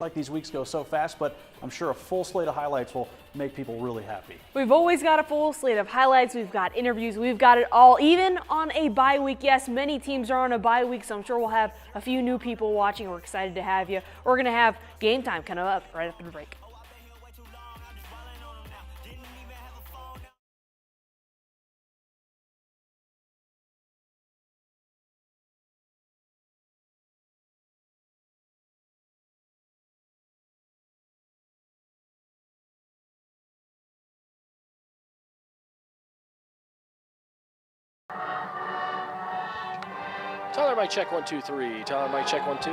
Like these weeks go so fast, but I'm sure a full slate of highlights will make people really happy. We've always got a full slate of highlights. We've got interviews. We've got it all, even on a bye week. Yes, many teams are on a bye week, so I'm sure we'll have a few new people watching. We're excited to have you. We're going to have game time coming up right after the break. Tyler, mic check 1, 2, 3. Tyler, mic check 1, 2.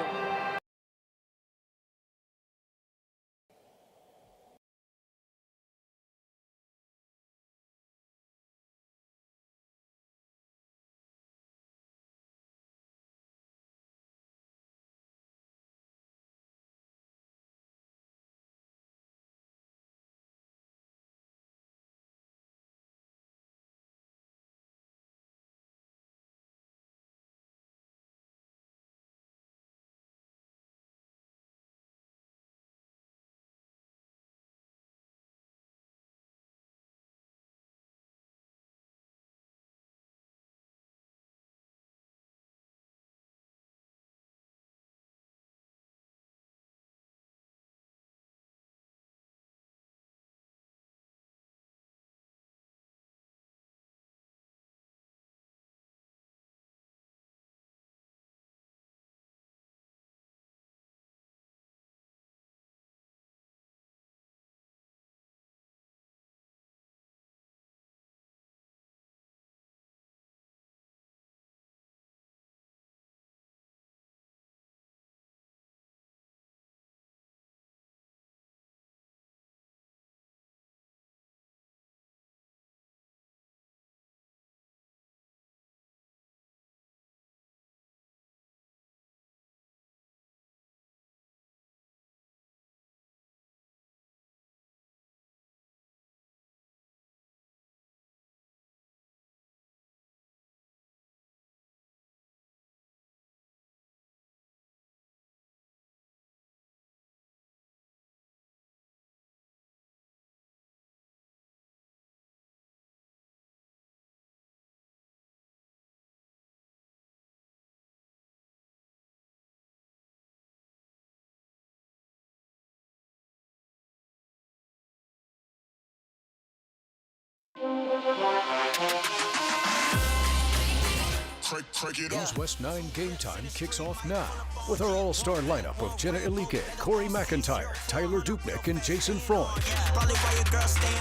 News West 9 Game Time kicks off now with our all-star lineup of Jenna Ilike, Corey McIntyre, Tyler Dupnick, and Jason Freund.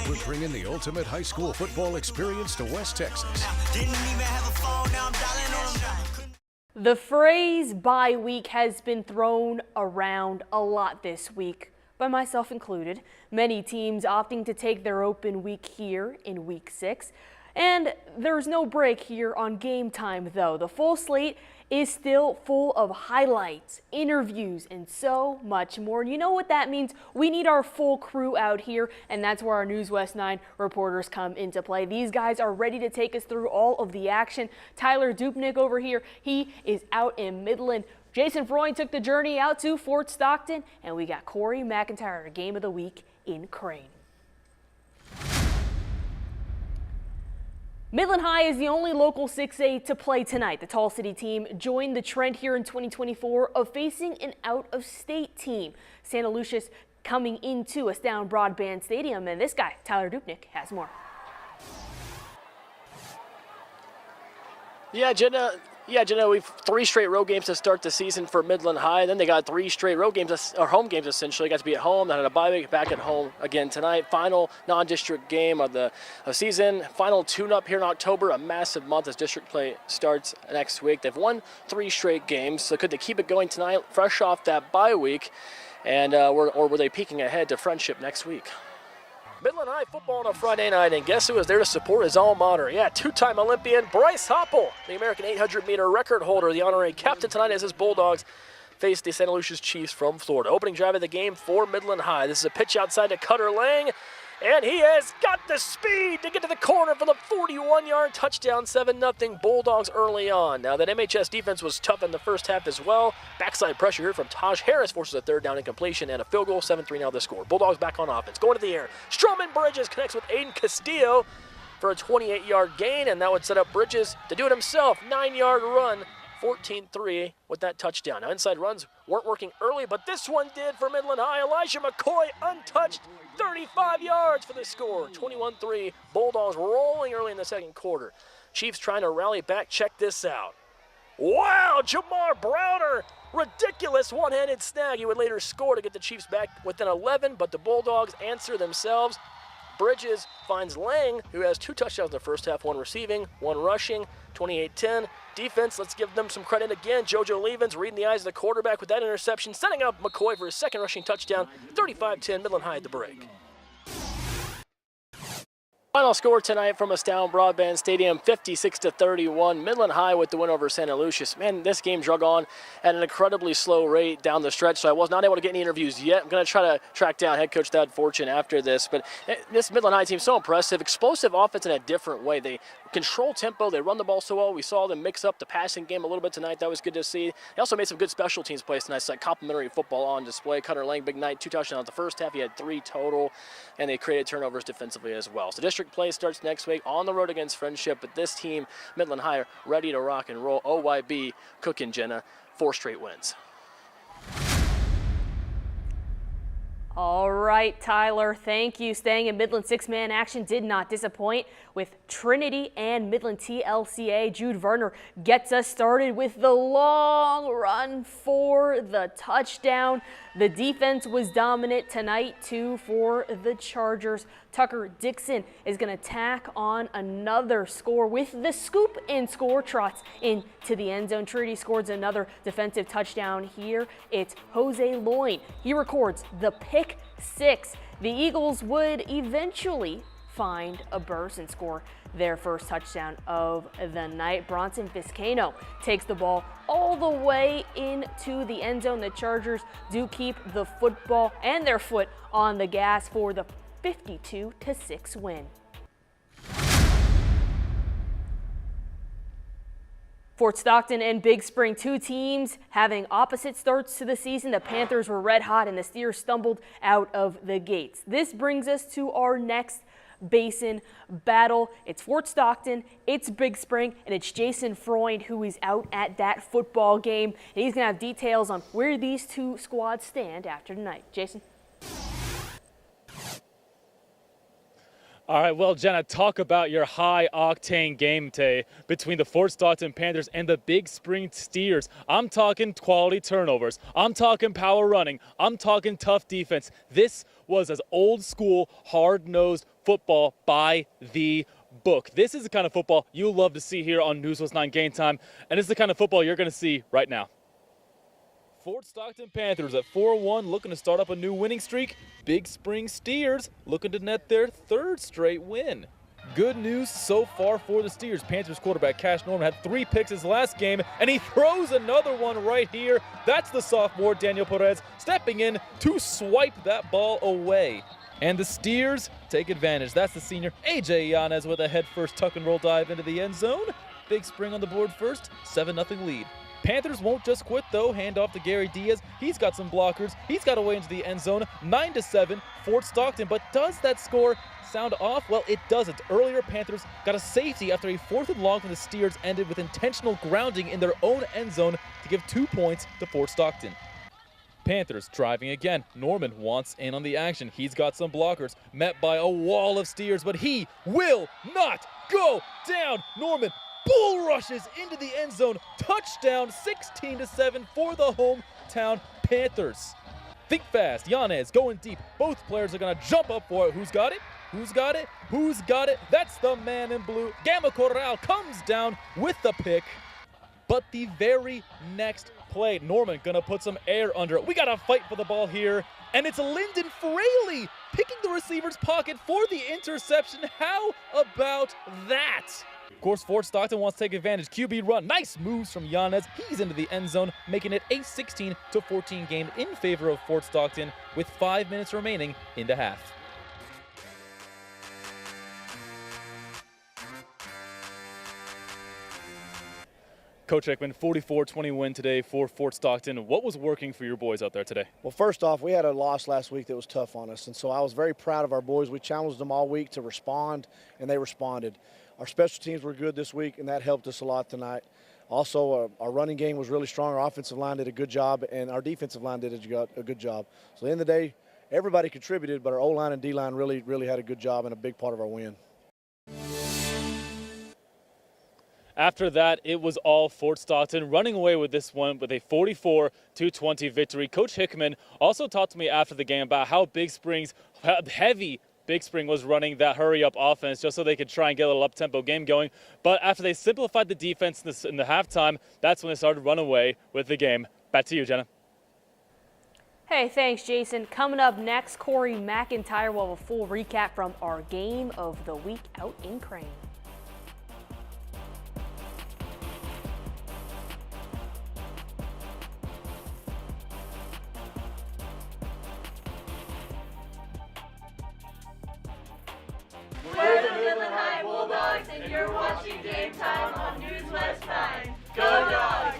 We're bringing the ultimate high school football experience to West Texas. The phrase bye week has been thrown around a lot this week, by myself included. Many teams opting to take their open week here in week 6. And there's no break here on Game Time, though. The full slate is still full of highlights, interviews, and so much more. And you know what that means? We need our full crew out here, and that's where our News West 9 reporters come into play. These guys are ready to take us through all of the action. Tyler Dupnick over here, he is out in Midland. Jason Freund took the journey out to Fort Stockton, and we got Corey McIntyre, our Game of the Week in Crane. Midland High is the only local 6A to play tonight. The Tall City team joined the trend here in 2024 of facing an out-of-state team. Santa Lucia's coming into Astound Broadband Stadium, and this guy, Tyler Dupnick, has more. Yeah, Jenna, we've 3 straight road games to start the season for Midland High. Then they got 3 straight road games, or home games essentially. Got to be at home, then had a bye week, back at home again tonight. Final non-district game of the season. Final tune-up here in October, a massive month as district play starts next week. They've won 3 straight games, so could they keep it going tonight, fresh off that bye week? And or were they peeking ahead to Friendship next week? Midland High football on a Friday night, and guess who was there to support his alma mater? Yeah, 2-time Olympian Bryce Hoppel, the American 800-meter record holder, the honorary captain tonight as his Bulldogs face the Santa Lucia's Chiefs from Florida. Opening drive of the game for Midland High. This is a pitch outside to Cutter Lang, And he has got the speed to get to the corner for the 41-yard touchdown, 7-0 Bulldogs early on. Now that MHS defense was tough in the first half as well. Backside pressure here from Taj Harris forces a third down incompletion and a field goal, 7-3 now the score. Bulldogs back on offense, going to the air. Stroman Bridges connects with Aiden Castillo for a 28-yard gain, and that would set up Bridges to do it himself. 9-yard run, 14-3 with that touchdown. Now inside runs weren't working early, but this one did for Midland High. Elijah McCoy untouched, 35 yards for the score. 21-3, Bulldogs rolling early in the second quarter. Chiefs trying to rally back. Check this out. Wow, Jamar Browner, ridiculous one-handed snag. He would later score to get the Chiefs back within 11, but the Bulldogs answer themselves. Bridges finds Lang, who has 2 touchdowns in the first half, 1 receiving, 1 rushing, 28-10. Defense, let's give them some credit again. JoJo Levens reading the eyes of the quarterback with that interception, setting up McCoy for his second rushing touchdown, 35-10, Midland High at the break. Final score tonight from Astound Broadband Stadium, 56-31. Midland High with the win over Santa Lucius. Man, this game drug on at an incredibly slow rate down the stretch, so I was not able to get any interviews yet. I'm going to try to track down head coach Thad Fortune after this, but this Midland High team is so impressive. Explosive offense in a different way. They control tempo. They run the ball so well. We saw them mix up the passing game a little bit tonight. That was good to see. They also made some good special teams plays tonight. It's like complimentary football on display. Cutter Lang, big night, 2 touchdowns the first half. He had 3 total, and they created turnovers defensively as well. So district play starts next week on the road against Friendship, but this team, Midland High, ready to rock and roll. OYB cooking, Jenna, 4 straight wins. All right, Tyler, thank you. Staying in Midland 6-man action did not disappoint with Trinity and Midland TLCA. Jude Verner gets us started with the long run for the touchdown. The defense was dominant tonight, too, for the Chargers. Tucker Dixon is going to tack on another score with the scoop and score, trots into the end zone. Trinity scores another defensive touchdown here. It's Jose Loin. He records the pick 6. The Eagles would eventually find a burst and score their first touchdown of the night. Bronson Vizcaino takes the ball all the way into the end zone. The Chargers do keep the football and their foot on the gas for the 52-6 win. Fort Stockton and Big Spring, 2 teams having opposite starts to the season. The Panthers were red hot and the Steers stumbled out of the gates. This brings us to our next Basin battle. It's Fort Stockton, it's Big Spring, and it's Jason Freund who is out at that football game. And he's going to have details on where these 2 squads stand after tonight. Jason? All right, well, Jenna, talk about your high-octane game today between the Fort Stockton Panthers and the Big Spring Steers. I'm talking quality turnovers. I'm talking power running. I'm talking tough defense. This was as old-school, hard-nosed football by the book. This is the kind of football you'll love to see here on News West 9 Game Time, and it's the kind of football you're going to see right now. Fort Stockton Panthers at 4-1, looking to start up a new winning streak. Big Spring Steers looking to net their 3rd straight win. Good news so far for the Steers. Panthers quarterback Cash Norman had 3 picks his last game, and he throws another one right here. That's the sophomore Daniel Perez stepping in to swipe that ball away. And the Steers take advantage. That's the senior AJ Yanez with a head-first tuck and roll dive into the end zone. Big Spring on the board first, 7-0 lead. Panthers won't just quit, though. Hand off to Gary Diaz. He's got some blockers. He's got a way into the end zone. 9-7, Fort Stockton. But does that score sound off? Well, it doesn't. Earlier, Panthers got a safety after a 4th and long from the Steers ended with intentional grounding in their own end zone to give 2 points to Fort Stockton. Panthers driving again. Norman wants in on the action. He's got some blockers. Met by a wall of Steers, but he will not go down. Norman bull rushes into the end zone. Touchdown, 16-7 for the hometown Panthers. Think fast. Yanez going deep. Both players are going to jump up for it. Who's got it? Who's got it? Who's got it? That's the man in blue. Gamma Corral comes down with the pick. But the very next play, Norman going to put some air under it. We got to fight for the ball here. And it's Lyndon Fraley picking the receiver's pocket for the interception. How about that? Of course, Fort Stockton wants to take advantage. QB run. Nice moves from Yanez. He's into the end zone, making it a 16-14 game in favor of Fort Stockton with 5 minutes remaining in the half. Coach Hickman, 44-20 win today for Fort Stockton. What was working for your boys out there today? Well, first off, we had a loss last week that was tough on us, and so I was very proud of our boys. We challenged them all week to respond, and they responded. Our special teams were good this week, and that helped us a lot tonight. Also, our running game was really strong. Our offensive line did a good job, and our defensive line did a good job. So at the end of the day, everybody contributed, but our O-line and D-line really had a good job and a big part of our win. After that, it was all Fort Stockton running away with this one with a 44-20 victory. Coach Hickman also talked to me after the game about how heavy Big Spring was running that hurry-up offense just so they could try and get a little up-tempo game going. But after they simplified the defense in the halftime, that's when they started to run away with the game. Back to you, Jenna. Hey, thanks, Jason. Coming up next, Corey McIntyre will have a full recap from our game of the week out in Crane. We're the Midland High Bulldogs, and you're watching Game Time on News West 9. Go Dogs!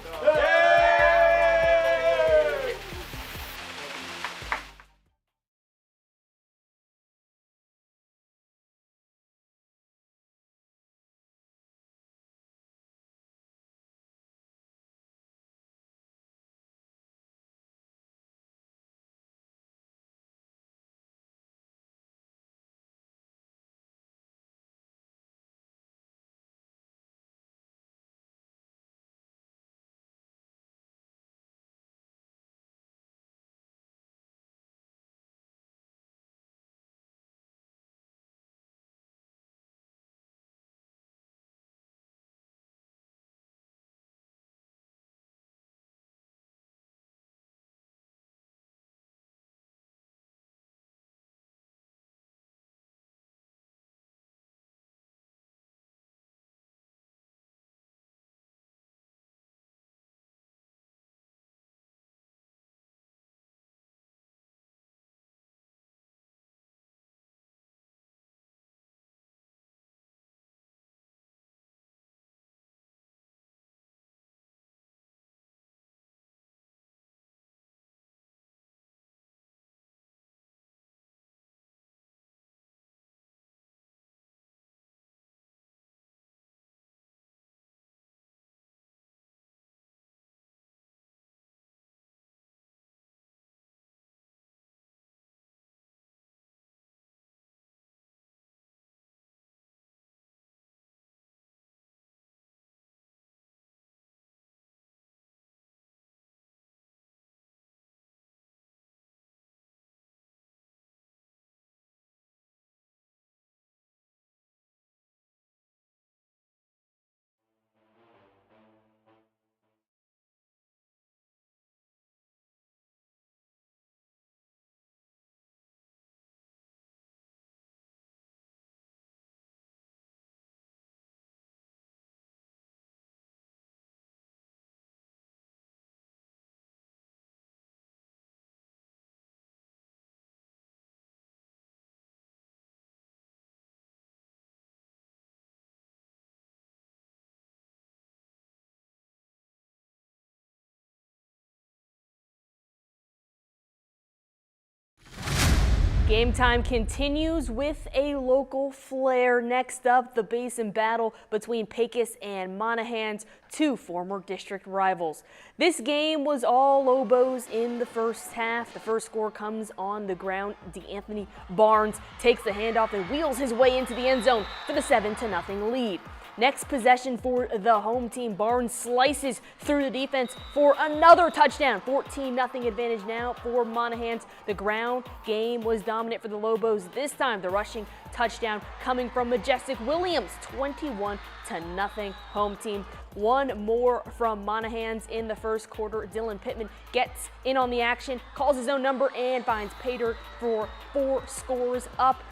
Game time continues with a local flair. Next up, the Basin battle between Pecos and Monahans, two former district rivals. This game was all Lobos in the first half. The first score comes on the ground. DeAnthony Barnes takes the handoff and wheels his way into the end zone for the 7-0 lead. Next possession for the home team. Barnes slices through the defense for another touchdown. 14-0 advantage now for Monahans. The ground game was dominant for the Lobos. This time, the rushing touchdown coming from Majestic Williams. 21-0 home team. One more from Monahans in the first quarter. Dylan Pittman gets in on the action, calls his own number, and finds pay dirt for 4 scores up.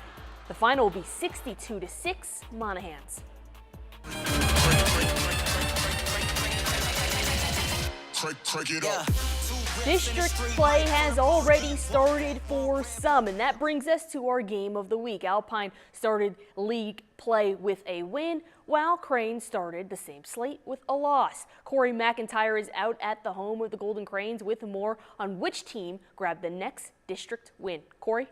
The final will be 62-6 Monahans. Break it up. District play has already started for some, and that brings us to our game of the week. Alpine started league play with a win, while Cranes started the same slate with a loss. Corey McIntyre is out at the home of the Golden Cranes with more on which team grabbed the next district win. Corey?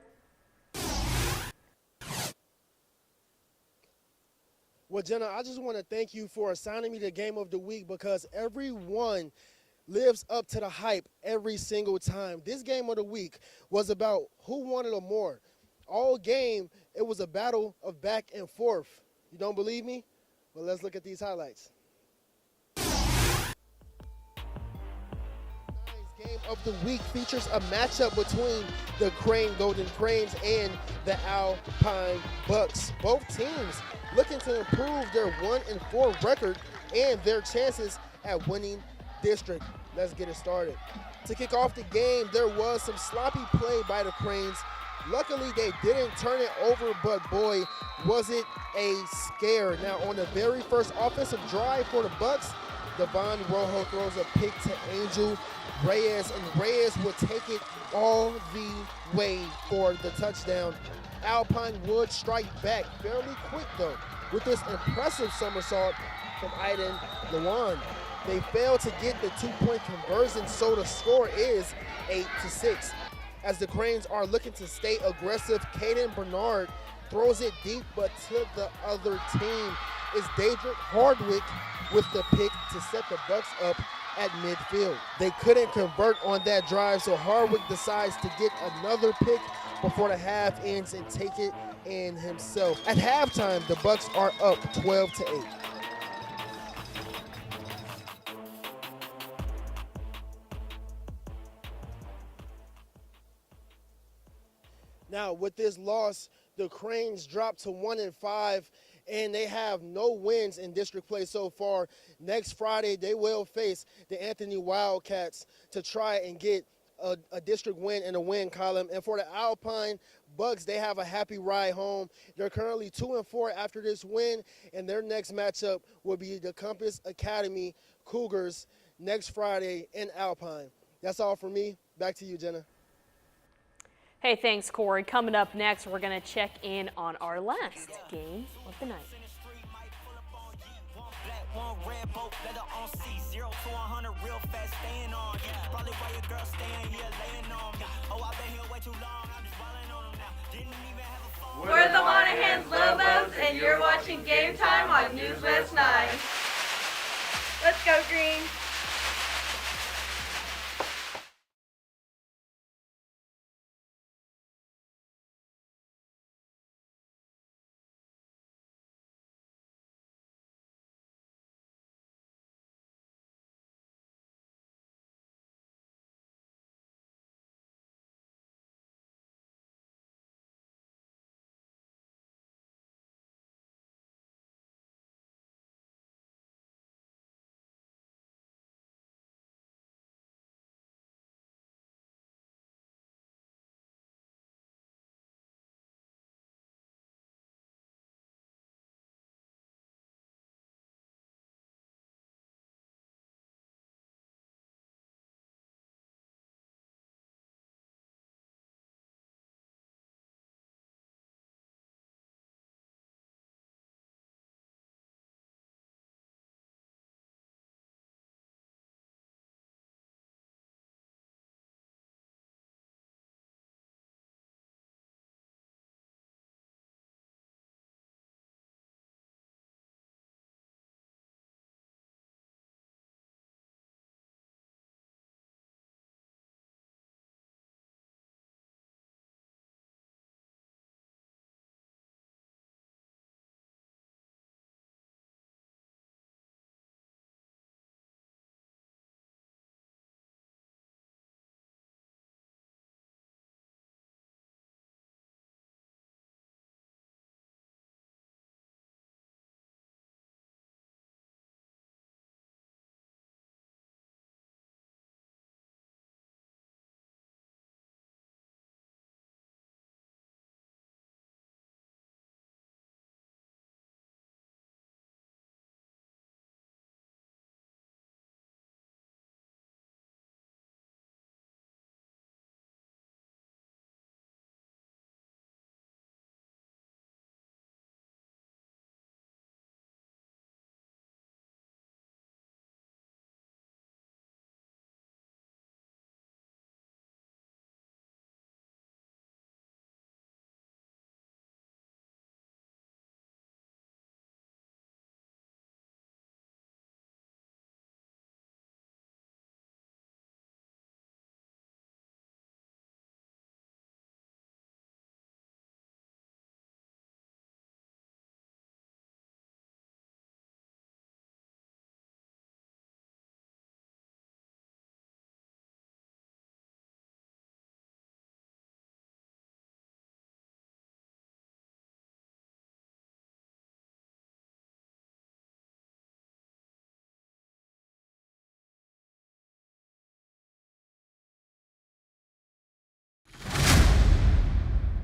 Well, Jenna, I just want to thank you for assigning me the game of the week because everyone lives up to the hype every single time. This game of the week was about who wanted it more. All game, it was a battle of back and forth. You don't believe me? Well, let's look at these highlights. Game of the week features a matchup between the Golden Cranes and the Alpine Bucks. Both teams looking to improve their 1-4 record and their chances at winning district. Let's get it started. To kick off the game, there was some sloppy play by the Cranes. Luckily, they didn't turn it over, but boy, was it a scare. Now, on the very first offensive drive for the Bucks, Devon Rojo throws a pick to Angel Reyes, and Reyes will take it all the way for the touchdown. Alpine would strike back fairly quick, though, with this impressive somersault from Aiden Lewan. They failed to get the 2-point conversion, so the score is 8-6. As the Cranes are looking to stay aggressive, Caden Bernard throws it deep, but to the other team is Daedric Hardwick with the pick to set the Bucks up at midfield. They couldn't convert on that drive, so Hardwick decides to get another pick before the half ends and take it in himself. At halftime, the Bucks are up 12-8. Now, with this loss, the Cranes drop to 1-5, and they have no wins in district play so far. Next Friday, they will face the Anthony Wildcats to try and get a district win in the win column. And for the Alpine Bucks, they have a happy ride home. They're currently 2-4 after this win, and their next matchup will be the Compass Academy Cougars next Friday in Alpine. That's all for me. Back to you, Jenna. Hey, thanks, Corey. Coming up next, we're going to check in on our last game of the night. One red boat, leather on sea, 0 to 100 real fast, staying on. Probably why your girl staying here, laying on me. Oh, I've been here way too long, I'm just rolling on them now. Didn't even have a phone. We're the Monahans Lobos, and you're watching Game Time on News West 9. Let's go, Green.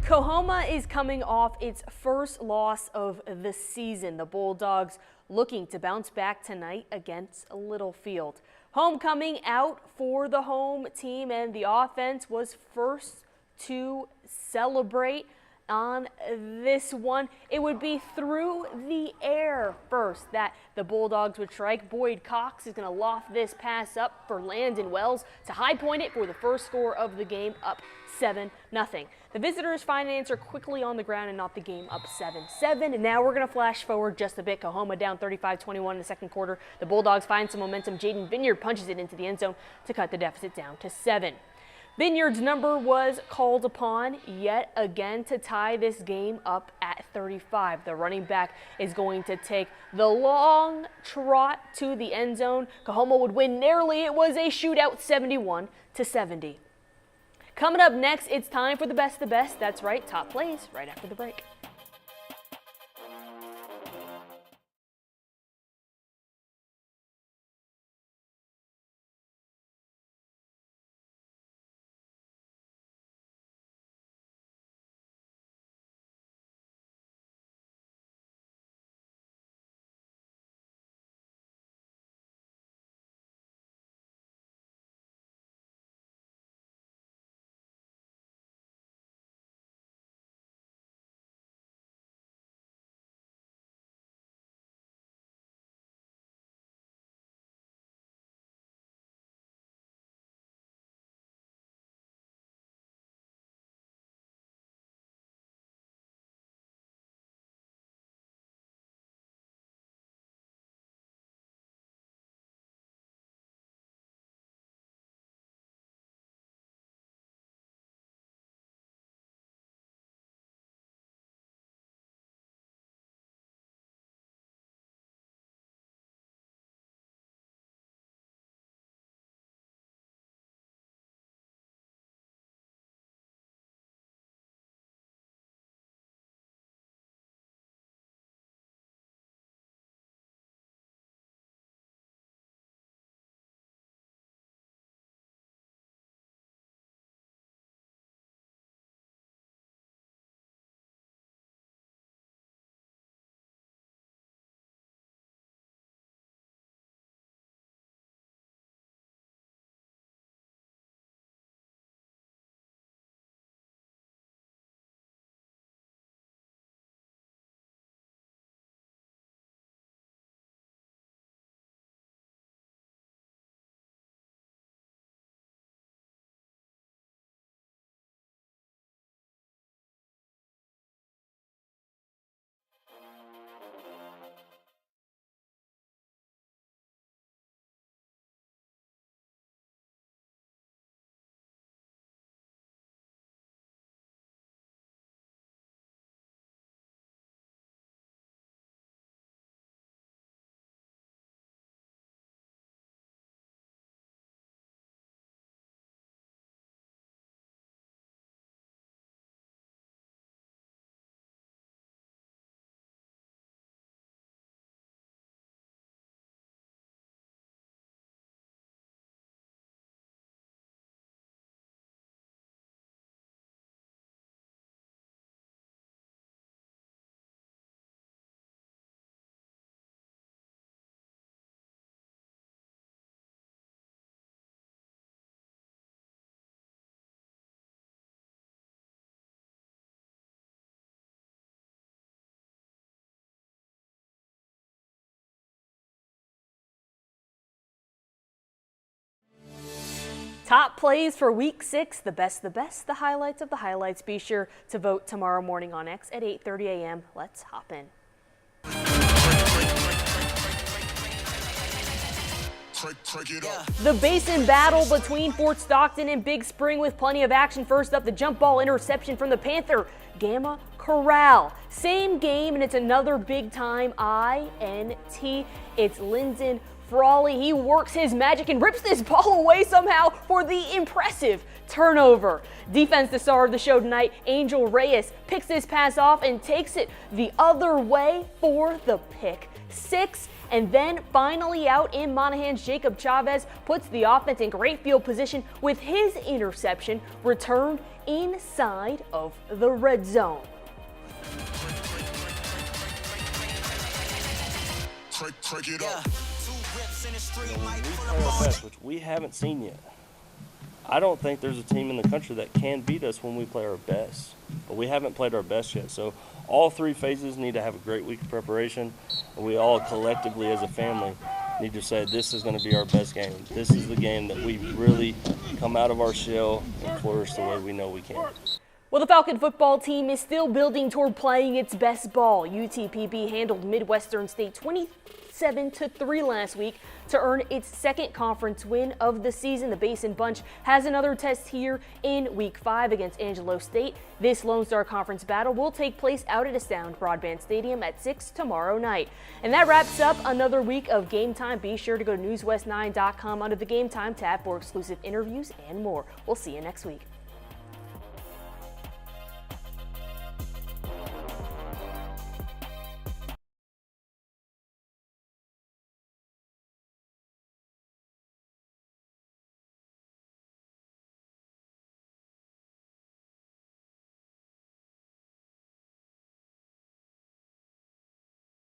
Coahoma is coming off its first loss of the season. The Bulldogs looking to bounce back tonight against Littlefield. Homecoming out for the home team, and the offense was first to celebrate on this one. It would be through the air first that the Bulldogs would strike. Boyd Cox is going to loft this pass up for Landon Wells to high point it for the first score of the game, up 7-0. The visitors find an answer quickly on the ground and knock the game up 7-7. And now we're going to flash forward just a bit. Coahoma down 35-21 in the second quarter. The Bulldogs find some momentum. Jaden Vineyard punches it into the end zone to cut the deficit down to 7. Vineyard's number was called upon yet again to tie this game up at 35. The running back is going to take the long trot to the end zone. Coahoma would win narrowly. It was a shootout, 71-70. Coming up next, it's time for the best of the best. That's right, top plays right after the break. Top plays for Week 6, the best, the highlights of the highlights. Be sure to vote tomorrow morning on X at 8:30 a.m. Let's hop in. The Basin battle between Fort Stockton and Big Spring with plenty of action. First up, the jump ball interception from the Panther, Gamma Corral. Same game, and it's another big-time INT. It's Lyndon Frawley. He works his magic and rips this ball away somehow for the impressive turnover. Defense, the star of the show tonight, Angel Reyes picks this pass off and takes it the other way for the pick 6. And then finally out in Monahan's Jacob Chavez puts the offense in great field position with his interception returned inside of the red zone. Which we haven't seen yet. I don't think there's a team in the country that can beat us when we play our best, but we haven't played our best yet. So all three phases need to have a great week of preparation, and we all collectively as a family need to say this is going to be our best game. This is the game that we really come out of our shell and flourish the way we know we can. Well, the Falcon football team is still building toward playing its best ball. UTPB handled Midwestern State 27-3 last week to earn its second conference win of the season. The Basin Bunch has another test here in Week 5 against Angelo State. This Lone Star Conference battle will take place out at Astound Broadband Stadium at 6 tomorrow night. And that wraps up another week of Game Time. Be sure to go to newswest9.com under the Game Time tab for exclusive interviews and more. We'll see you next week.